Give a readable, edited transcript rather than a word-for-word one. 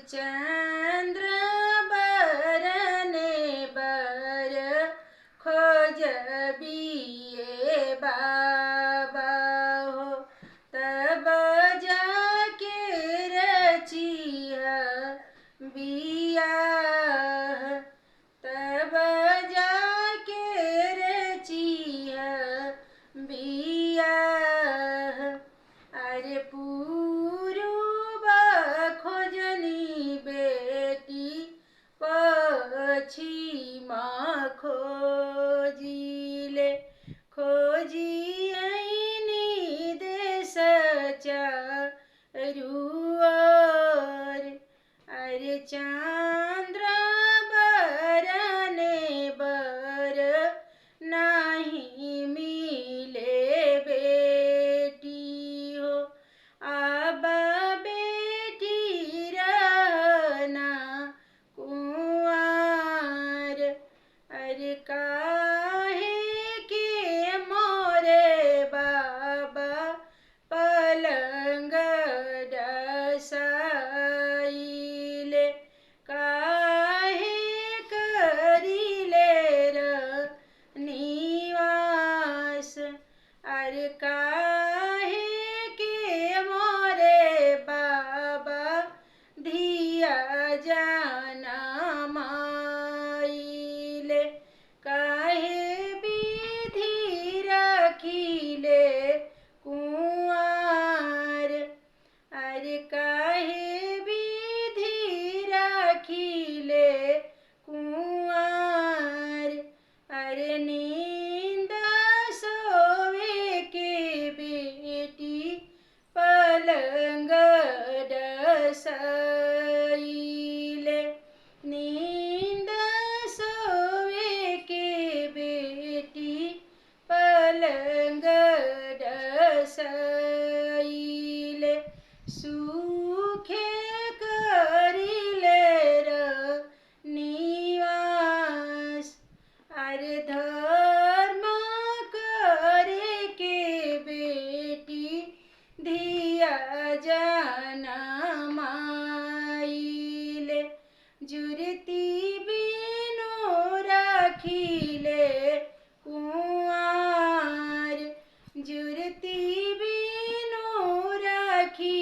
चंद्र बरने बर खोज बिये बाबा हो, तब जाके रचिया बिया, तब जाके रचिया बिया। अरे पूर्व खोजनी बेटी पश्चिम खोजिले, खोजी ऐनी देश चारुओर। अरे चंद्र बरने बर नहीं मिले बेटी हो, अब बेटी रहना कुंवर। अरे काहे के मोरे बाबा पलंग डसाइले, काहे करिले निवास। अरे काहे के मोरे बाबा धिया जाना माइले, काहे विधि रखिले कुंवर। अरे काहे विधि रखिले कुंवर। अरे नींद सोवे के बेटी पलंग डसाइले, नींद सोवे के बेटी पलंग डसाइले। सूखे करिले निवास, अरे धर्म करे के बेटी धिया जाना माइले, जुरती बिनु रखिले कुंवर, जुरती बिनु रखी